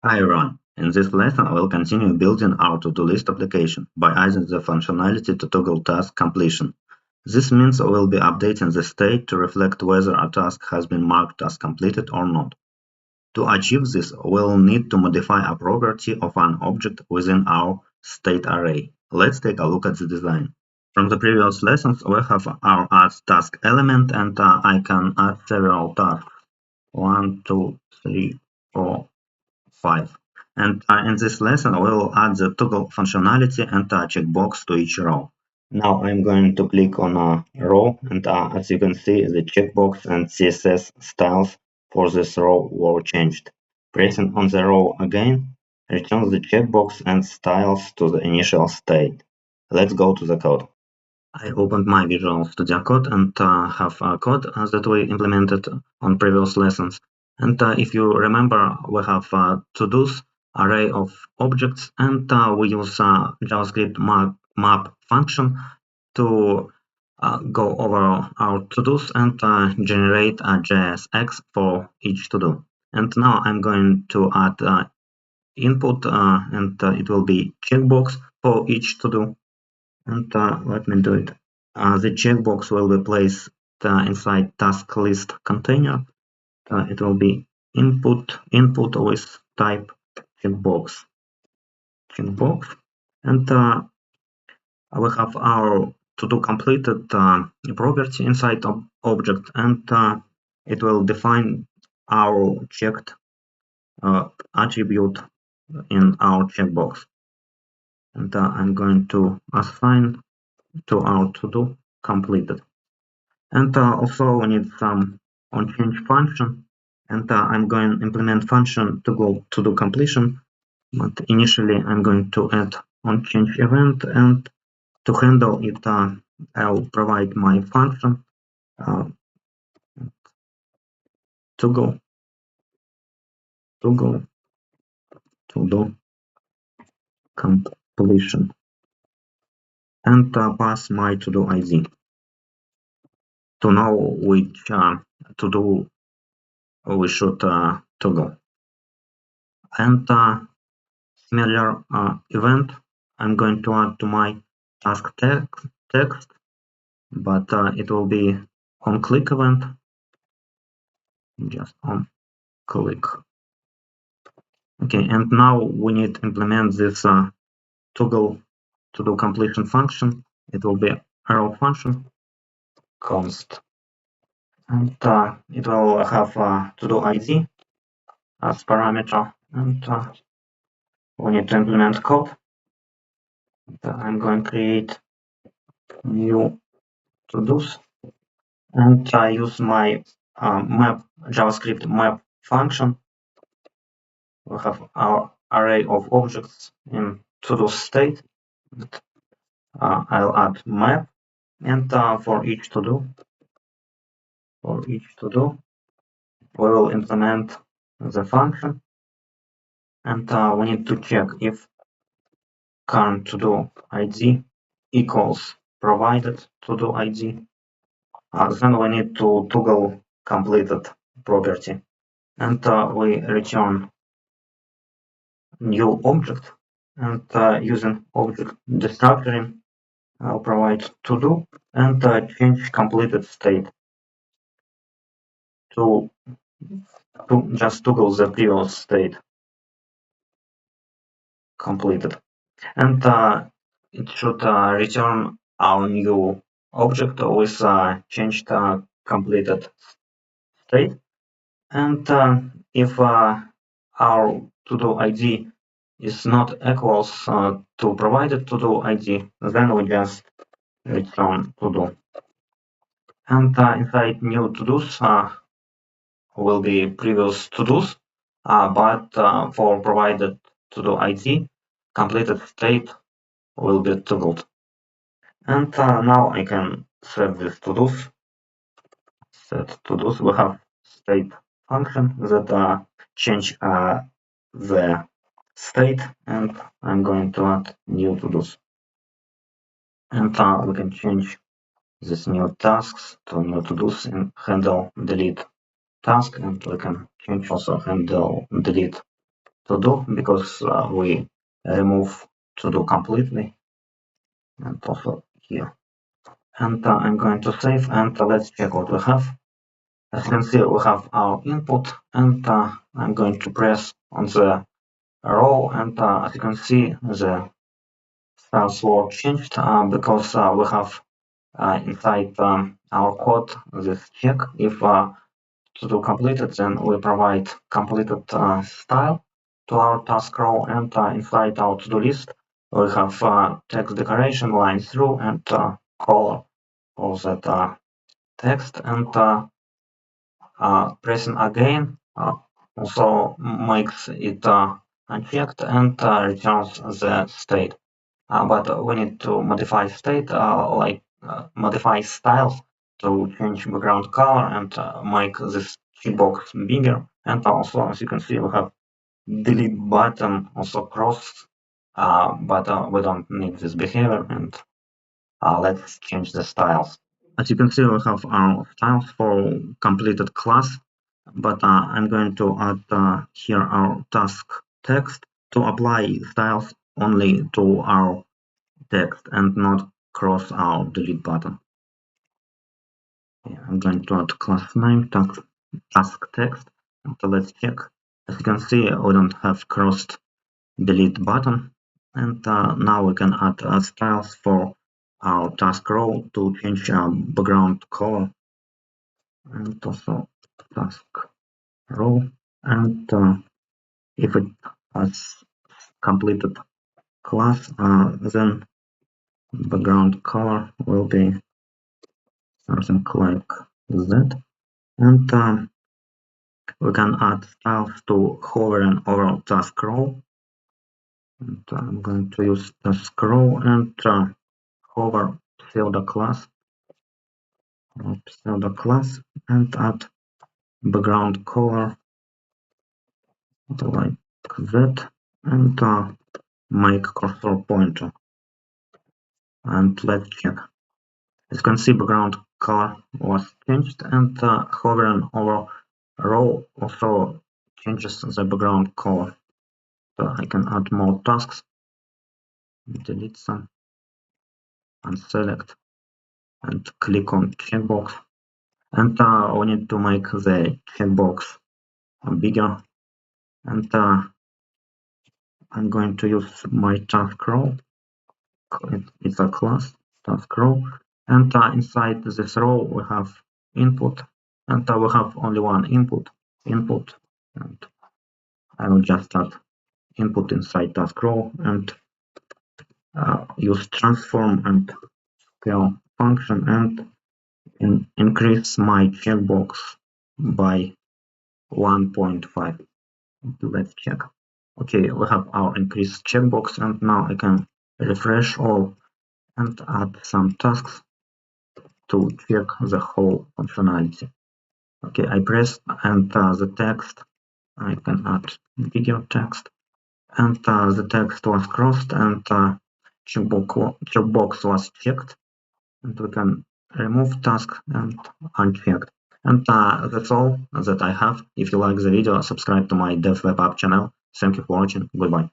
Hi everyone! In this lesson, we'll continue building our to-do list application by adding the functionality to toggle task completion. This means we'll be updating the state to reflect whether a task has been marked as completed or not. To achieve this, we'll need to modify a property of an object within our state array. Let's take a look at the design. From the previous lessons, we have our add task element, and I can add several tasks. 1, 2, 3, 4, 5. And in this lesson, we'll add the toggle functionality and a checkbox to each row. Now I'm going to click on a row, and as you can see, the checkbox and CSS styles for this row were changed. Pressing on the row again returns the checkbox and styles to the initial state. Let's go to the code. I opened my Visual Studio Code and have a code that we implemented on previous lessons. And if you remember, we have to-dos, array of objects, and we use JavaScript map function to go over our to-dos and generate a JSX for each to-do. And now I'm going to add input, and it will be checkbox for each to-do. And let me do it. The checkbox will be placed inside task list container. It will be input with type checkbox, and we have our to-do completed property inside of object, and it will define our checked attribute in our checkbox. And I'm going to assign to our to-do completed. And also we need some onChange function, and I'm going to implement function to go to do completion. But initially I'm going to add onChange event, and to handle it, I'll provide my function to go to do completion, and pass my to do ID to know which to do we should toggle. And similar event I'm going to add to my task text, but it will be on click event, just on click. Okay, and now we need to implement this toggle to do completion function. It will be arrow function const, and it will have to do ID as parameter, and we need to implement code. I'm going to create new to-dos, and I use my JavaScript map function. We have our array of objects in to-do state. I'll add map, and for each to-do, we will implement the function, and we need to check if current to-do ID equals provided to-do ID. Then we need to toggle completed property, and we return new object, and using object destructuring, I'll provide to do and change completed state to just toggle the previous state completed, and it should return our new object with changed completed state. And if our to-do ID is not equals to provided to-do ID, then we just return to-do. And inside new to-dos will be previous to-dos, but for provided to-do ID, completed state will be toggled. And now I can set this to-dos. Set to-dos. We have state function that change the state, and I'm going to add new to-dos. And we can change this new tasks to new to-dos and handle delete task, and we can change also handle delete to do because we remove to do completely, and also here. And I'm going to save, and let's check what we have. As you can see, we have our input, and I'm going to press on the row, and as you can see, the styles were changed because we have inside our code this check. If to do completed, then we provide completed style to our task row, and inside our to-do list we have text decoration, line through, and color for that text, and pressing again also makes it unchecked and returns the state. But we need to modify state, like modify styles to change background color and make this checkbox bigger. And also, as you can see, we have delete button also crossed, but we don't need this behavior. And let's change the styles. As you can see, we have our styles for completed class, but I'm going to add here our task text to apply styles only to our text and not cross our delete button. I'm going to add class name task text, and let's check. As you can see, we don't have crossed delete button, and now we can add styles for our task row to change background color, and also task row, and if it has completed class, then background color will be something like that. And we can add styles to hovering over task row. And I'm going to use task row and hover pseudo class and add background color like that, and make cursor pointer. And let's check. As you can see, background color was changed, and hovering over row also changes the background color. So I can add more tasks, delete some, and select, and click on checkbox. And we need to make the checkbox bigger. And I'm going to use my task row. It's a class task row, and inside this row we have input, and we have only one input, and I will just add input inside task row and use transform and scale function and increase my checkbox by 1.5. Let's check. Okay, we have our increased checkbox, and now I can refresh all and add some tasks to check the whole functionality. Okay, I pressed, and the text, I can add bigger text, and the text was crossed, and checkbox was checked, and we can remove task and unchecked. And that's all that I have. If you like the video, subscribe to my DevWebApp channel. Thank you for watching. Goodbye.